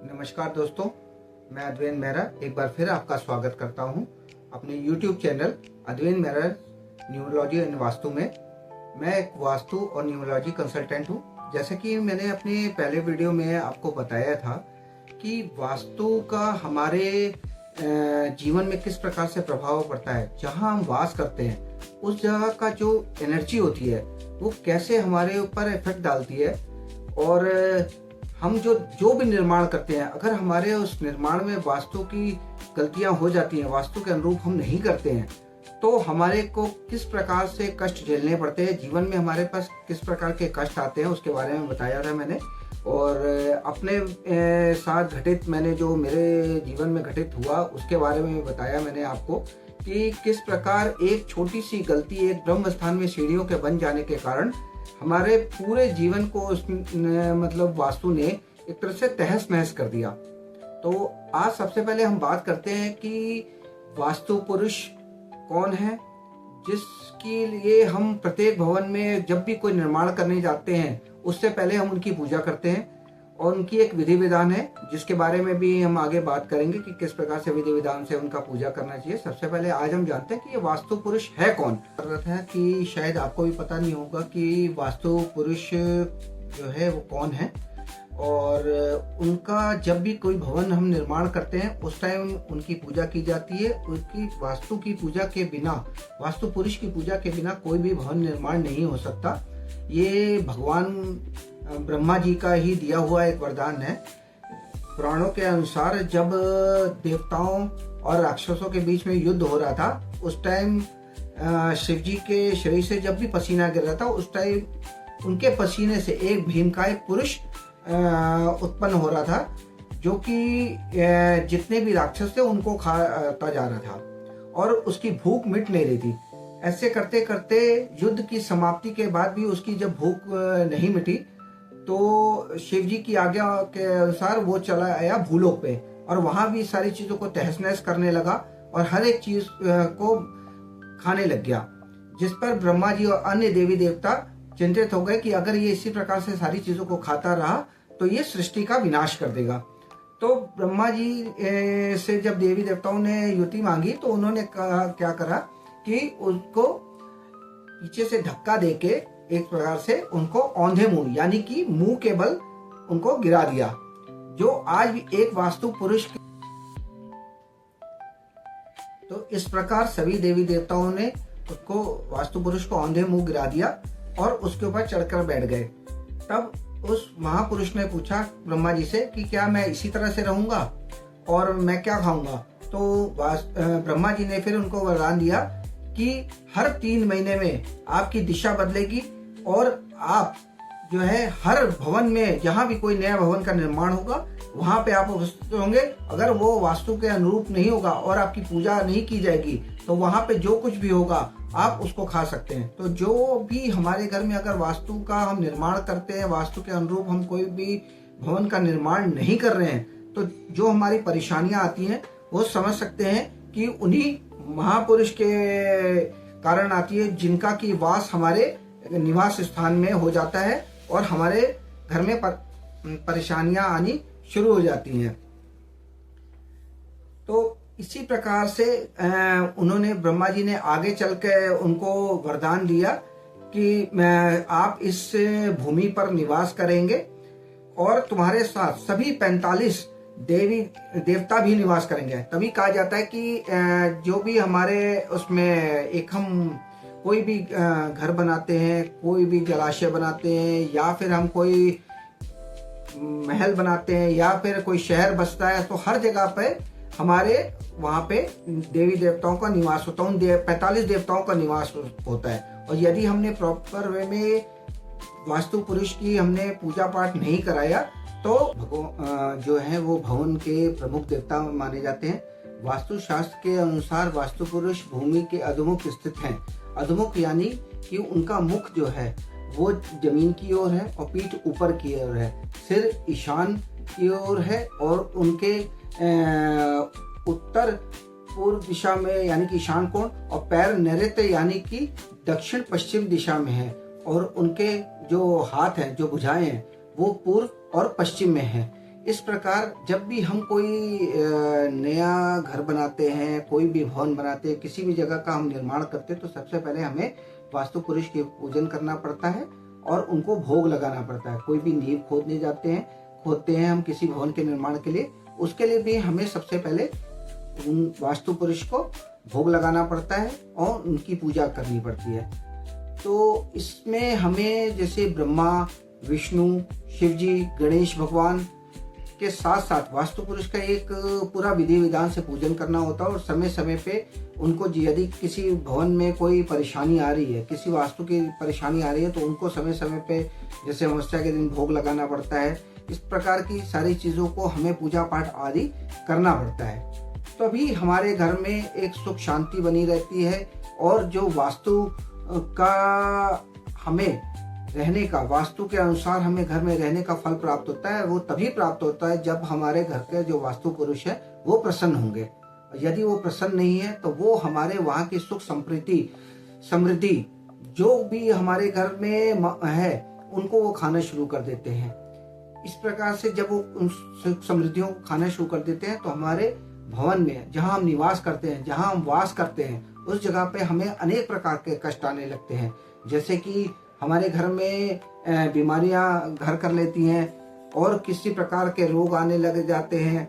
नमस्कार दोस्तों, मैं अद्वैन मेहरा एक बार फिर आपका स्वागत करता हूं अपने YouTube channel Advain Mehra numerology and vastu में। मैं एक वास्तु और न्यूमरोलॉजी कंसल्टेंट हूं। जैसे कि मैंने अपने पहले वीडियो में आपको बताया था कि वास्तु का हमारे जीवन में किस प्रकार से प्रभाव पड़ता है। जहां हम वास करते हैं उस जगह का जो एनर्जी होती है वो कैसे हमारे ऊपर इफेक्ट डालती है, और हम जो भी निर्माण करते हैं, अगर हमारे उस निर्माण में वास्तु की गलतियां हो जाती हैं, वास्तु के अनुरूप हम नहीं करते हैं, तो हमारे को किस प्रकार से कष्ट झेलने पड़ते हैं, जीवन में हमारे पास किस प्रकार के कष्ट आते हैं, उसके बारे में बताया था मैंने। और अपने साथ घटित मैंने जो मेरे जीवन में घटित हुआ उसके बारे में बताया मैंने आपको कि किस प्रकार एक छोटी सी गलती एक ब्रह्म स्थान में सीढ़ियों के बन जाने के कारण हमारे पूरे जीवन को मतलब वास्तु ने एक तरह से तहस नहस कर दिया। तो आज सबसे पहले हम बात करते हैं कि वास्तु पुरुष कौन है, जिसके लिए हम प्रत्येक भवन में जब भी कोई निर्माण करने जाते हैं उससे पहले हम उनकी पूजा करते हैं, और उनकी एक विधि विधान है जिसके बारे में भी हम आगे बात करेंगे कि किस प्रकार से विधि विधान से उनका पूजा करना चाहिए। सबसे पहले आज हम जानते हैं कि ये वास्तु पुरुष है कौन। जरूरत है कि शायद आपको भी पता नहीं होगा कि वास्तु पुरुष जो है वो कौन है, और उनका जब भी कोई भवन हम निर्माण करते हैं उस टाइम उनकी पूजा की जाती है। उनकी वास्तु की पूजा के बिना, वास्तु पुरुष की पूजा के बिना कोई भी भवन निर्माण नहीं हो सकता। ये भगवान ब्रह्मा जी का ही दिया हुआ एक वरदान है। पुराणों के अनुसार जब देवताओं और राक्षसों के बीच में युद्ध हो रहा था उस टाइम शिव जी के शरीर से जब भी पसीना गिर रहा था उस टाइम उनके पसीने से एक भीमकाय पुरुष उत्पन्न हो रहा था, जो कि जितने भी राक्षस थे उनको खाता जा रहा था और उसकी भूख मिट नहीं रही थी। ऐसे करते करते युद्ध की समाप्ति के बाद भी उसकी जब भूख नहीं मिटी तो शिव जी की आज्ञा के अनुसार वो चला आया भूलोक पे, और वहां भी सारी चीजों को तहस नहस करने लगा और हर एक चीज को खाने लग गया, जिस पर ब्रह्मा जी और अन्य देवी देवता चिंतित हो गए कि अगर ये इसी प्रकार से सारी चीजों को खाता रहा तो ये सृष्टि का विनाश कर देगा। तो ब्रह्मा जी से जब देवी देवताओं ने युति मांगी तो उन्होंने क्या करा कि उसको पीछे से धक्का देके एक प्रकार से उनको औंधे मुंह यानी कि मुंह के बल उनको गिरा दिया, जो आज भी एक वास्तु पुरुष। तो इस प्रकार सभी देवी देवताओं ने उसको वास्तु पुरुष को औंधे मुंह गिरा दिया और उसके ऊपर चढ़कर बैठ गए। तब उस महापुरुष ने पूछा ब्रह्मा जी से कि क्या मैं इसी तरह से रहूंगा और मैं क्या खाऊंगा। तो ब्रह्मा जी ने फिर उनको वरदान दिया कि हर 3 महीने में आपकी दिशा बदलेगी और आप जो है हर भवन में जहां भी कोई नया भवन का निर्माण होगा वहां पे आप उपस्थित होंगे। अगर वो वास्तु के अनुरूप नहीं होगा और आपकी पूजा नहीं की जाएगी तो वहां पे जो कुछ भी होगा आप उसको खा सकते हैं। तो जो भी हमारे घर में अगर वास्तु का हम निर्माण करते हैं, वास्तु के अनुरूप हम कोई भी भवन का निर्माण नहीं कर रहे हैं, तो जो हमारी परेशानियां आती हैं वो समझ सकते हैं कि उन्हीं महापुरुष के कारण आती है, जिनका की वास हमारे निवास स्थान में हो जाता है और हमारे घर में परेशानियां आनी शुरू हो जाती हैं। तो इसी प्रकार से उन्होंने ब्रह्मा जी ने आगे चल के उनको वरदान दिया कि आप इस भूमि पर निवास करेंगे और तुम्हारे साथ सभी 45 देवी देवता भी निवास करेंगे। तभी कहा जाता है कि जो भी हमारे उसमें एक हम कोई भी घर बनाते हैं, कोई भी जलाशय बनाते हैं, या फिर हम कोई महल बनाते हैं, या फिर कोई शहर बसता है, तो हर जगह पे हमारे वहां पे देवी देवताओं का निवास होता है। 45 देवताओं का निवास होता है। और यदि हमने प्रॉपर वे में वास्तु पुरुष की हमने पूजा पाठ नहीं कराया तो जो है वो भवन के प्रमुख देवता माने जाते हैं। वास्तु शास्त्र के अनुसार वास्तु पुरुष भूमि के अधोमुख स्थित हैं। अधोमुख यानी कि उनका मुख जो है वो जमीन की ओर है और पीठ ऊपर की ओर है, सिर ईशान की ओर है और उनके उत्तर पूर्व दिशा में यानी कि ईशान कोण, और पैर नैऋत्य यानी कि दक्षिण पश्चिम दिशा में है, और उनके जो हाथ हैं, जो भुजाएं हैं, वो पूर्व और पश्चिम में है। इस प्रकार जब भी हम कोई नया घर बनाते हैं, कोई भी भवन बनाते हैं, किसी भी जगह का हम निर्माण करते हैं, तो सबसे पहले हमें वास्तु पुरुष की पूजन करना पड़ता है और उनको भोग लगाना पड़ता है। कोई भी नींव खोदते हैं हम किसी भवन के निर्माण के लिए, उसके लिए भी हमें सबसे पहले उन वास्तु पुरुष को भोग लगाना पड़ता है और उनकी पूजा करनी पड़ती है। तो इसमें हमें जैसे ब्रह्मा, विष्णु, शिव जी, गणेश भगवान के साथ साथ वास्तु पुरुष का एक पूरा विधि विधान से पूजन करना होता है और समय समय पे उनको यदि किसी भवन में कोई परेशानी आ रही है, किसी वास्तु की परेशानी आ रही है, तो उनको समय समय पे जैसे अमावस्या के दिन भोग लगाना पड़ता है। इस प्रकार की सारी चीज़ों को हमें पूजा पाठ आदि करना पड़ता है, तभी हमारे घर में एक सुख शांति बनी रहती है। और जो वास्तु का हमें रहने का, वास्तु के अनुसार हमें घर में रहने का फल प्राप्त होता है, वो तभी प्राप्त होता है जब हमारे घर के जो वास्तु पुरुष है वो प्रसन्न होंगे। यदि वो प्रसन्न नहीं है तो वो हमारे वहाँ की सुख समृद्धि जो भी हमारे घर में है उनको वो खाना शुरू कर देते हैं। इस प्रकार से जब वो उन सुख समृद्धियों को खाना शुरू कर देते हैं तो हमारे भवन में जहाँ हम निवास करते हैं, जहाँ हम वास करते हैं, उस जगह पे हमें अनेक प्रकार के कष्ट आने लगते हैं। जैसे कि हमारे घर में बीमारियां घर कर लेती हैं और किसी प्रकार के रोग आने लग जाते हैं